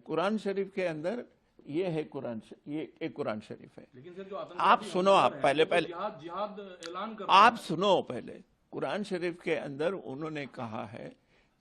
कुरान शरीफ के अंदर ये है ये एक कुरान शरीफ है। लेकिन सर जो आप सुनो, आप पहले जिहाद ऐलान कर आप सुनो पहले। कुरान शरीफ के अंदर उन्होंने कहा है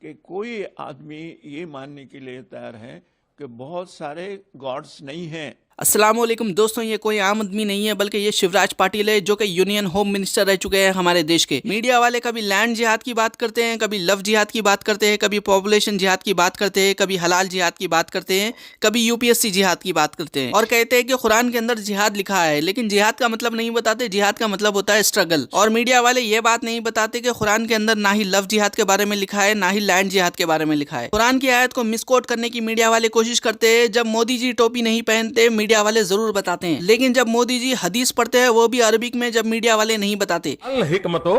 कि कोई आदमी ये मानने के लिए तैयार है कि बहुत सारे गॉड्स नहीं हैं। अस्सलाम वालेकुम दोस्तों, ये कोई आम आदमी नहीं है बल्कि ये शिवराज पाटिल है जो कि यूनियन होम मिनिस्टर रह चुके हैं हमारे देश के। मीडिया वाले कभी लैंड जिहाद की बात करते हैं, कभी लव जिहाद की बात करते हैं, कभी पॉपुलेशन जिहाद की बात करते हैं, कभी हलाल जिहाद की बात करते हैं, कभी यूपीएससी जिहाद की बात करते हैं और कहते हैं कि कुरान के अंदर जिहाद लिखा है, लेकिन जिहाद का मतलब नहीं बताते। जिहाद का मतलब होता है स्ट्रगल। और मीडिया वाले ये बात नहीं बताते कि कुरान के अंदर ना ही लव जिहाद के बारे में लिखा है, ना ही लैंड जिहाद के बारे में लिखा है। कुरान की आयत को मिसकोट करने की मीडिया वाले कोशिश करते हैं। जब मोदी जी टोपी नहीं पहनते मीडिया वाले जरूर बताते हैं, लेकिन जब मोदी जी हदीस पढ़ते हैं वो भी अरबिक में, जब मीडिया वाले नहीं बताते। अल हिकमतो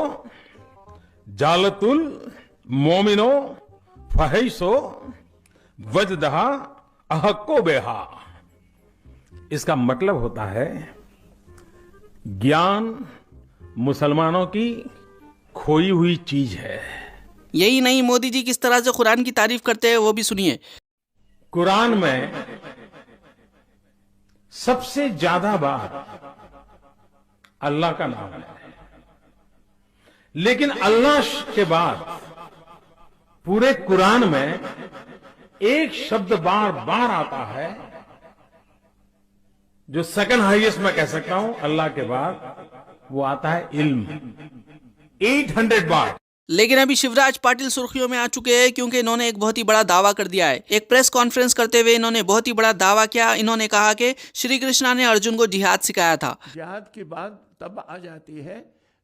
जालतुल मोमिनो फहिशो वजदहा अहक्को बेहा। इसका मतलब होता है ज्ञान मुसलमानों की खोई हुई चीज है। यही नहीं, मोदी जी किस तरह से कुरान की तारीफ करते हैं वो भी सुनिए। कुरान में सबसे ज्यादा बार अल्लाह का नाम है, लेकिन अल्लाह के बाद पूरे कुरान में एक शब्द बार बार आता है जो सेकंड हाईएस्ट मैं कह सकता हूं अल्लाह के बाद, वो आता है इल्म। 800 बार। लेकिन अभी शिवराज पाटिल सुर्खियों में आ चुके हैं क्योंकि इन्होंने एक बहुत ही बड़ा दावा कर दिया है। एक प्रेस कॉन्फ्रेंस करते हुए इन्होंने बहुत ही बड़ा दावा किया। इन्होंने कहा कि श्री कृष्णा ने अर्जुन को जिहाद सिखाया था। जिहाद की बात तब आ जाती है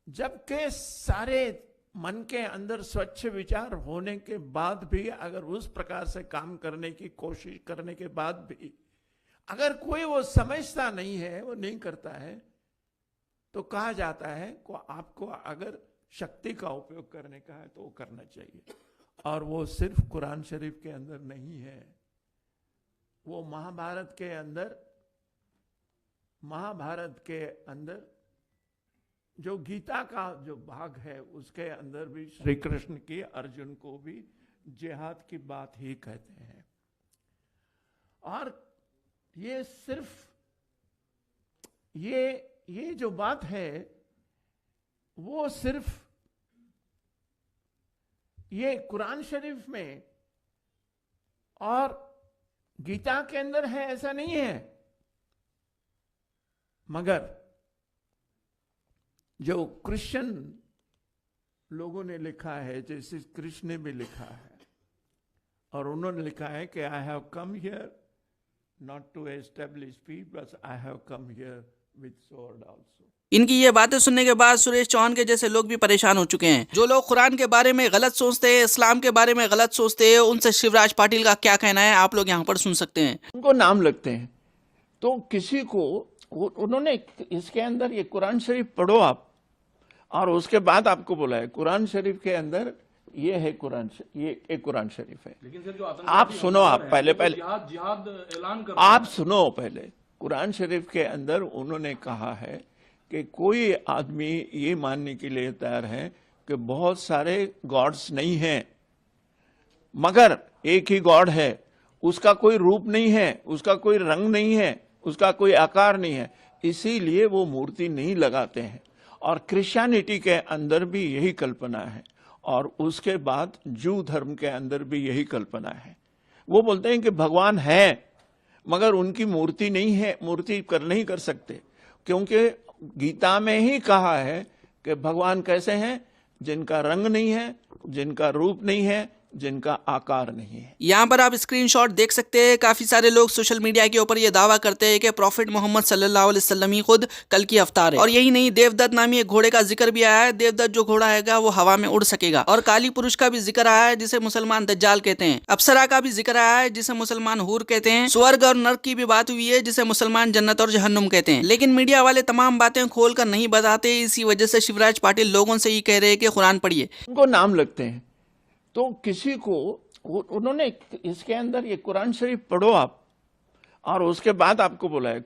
जबकि सारे मन के अंदर स्वच्छ विचार होने के बाद भी, अगर उस प्रकार से काम करने की कोशिश करने के बाद भी अगर कोई वो समझता नहीं है, वो नहीं करता है, तो कहा जाता है को आपको अगर शक्ति का उपयोग करने का है तो वो करना चाहिए। और वो सिर्फ कुरान शरीफ के अंदर नहीं है, वो महाभारत के अंदर जो गीता का जो भाग है उसके अंदर भी श्री कृष्ण की अर्जुन को भी जिहाद की बात ही कहते हैं। और ये सिर्फ ये जो बात है वो सिर्फ ये कुरान शरीफ में और गीता के अंदर है ऐसा नहीं है, मगर जो क्रिश्चियन लोगों ने लिखा है, जैसे कृष्ण ने भी लिखा है, और उन्होंने लिखा है कि I have come here not to establish peace but I have come here with sword also. इनकी ये बातें सुनने के बाद सुरेश चौहान के जैसे लोग भी परेशान हो चुके हैं। जो लोग कुरान के बारे में गलत सोचते हैं, इस्लाम के बारे में गलत सोचते हैं, उनसे शिवराज पाटिल का क्या कहना है आप लोग यहाँ पर सुन सकते हैं। उनको नाम लगते हैं तो किसी को उन्होंने इसके अंदर ये कुरान शरीफ पढ़ो आप, और उसके बाद आपको बोला है कुरान शरीफ के अंदर ये है ये एक कुरान शरीफ है। लेकिन सर जो आप सुनो, आप पहले जिहाद ऐलान कर आप सुनो पहले। कुरान शरीफ के अंदर उन्होंने कहा है कि कोई आदमी ये मानने के लिए तैयार है कि बहुत सारे गॉड्स नहीं हैं, मगर एक ही गॉड है। उसका कोई रूप नहीं है, उसका कोई रंग नहीं है, उसका कोई आकार नहीं है, इसीलिए वो मूर्ति नहीं लगाते हैं। और क्रिश्चियनिटी के अंदर भी यही कल्पना है, और उसके बाद जू धर्म के अंदर भी यही कल्पना है। वो बोलते हैं कि भगवान है मगर उनकी मूर्ति नहीं है, मूर्ति नहीं कर सकते, क्योंकि गीता में ही कहा है कि भगवान कैसे हैं, जिनका रंग नहीं है, जिनका रूप नहीं है, जिनका आकार नहीं है। यहाँ पर आप स्क्रीनशॉट देख सकते हैं। काफी सारे लोग सोशल मीडिया के ऊपर ये दावा करते हैं कि प्रॉफिट मोहम्मद सल्लल्लाहु अलैहि वसल्लम ही खुद कल की अवतार है। और यही नहीं, देवदत्त नामी एक घोड़े का जिक्र भी आया है। देवदत्त जो घोड़ा है वो हवा में उड़ सकेगा। और काली पुरुष का भी जिक्र आया है जिसे मुसलमान दज्जाल कहते हैं। अप्सरा का भी जिक्र आया है जिसे मुसलमान हूर कहते हैं। स्वर्ग और नर्क की भी बात हुई है जिसे मुसलमान जन्नत और जहन्नुम कहते हैं। लेकिन मीडिया वाले तमाम बातें खोल कर नहीं बताते। इसी वजह से शिवराज पाटिल लोगों से ये कह रहे हैं कि कुरान पढ़िए। उनको नाम लगते हैं तो किसी को उन्होंने इसके अंदर ये कुरान शरीफ पढ़ो आप, और उसके बाद आपको बोला है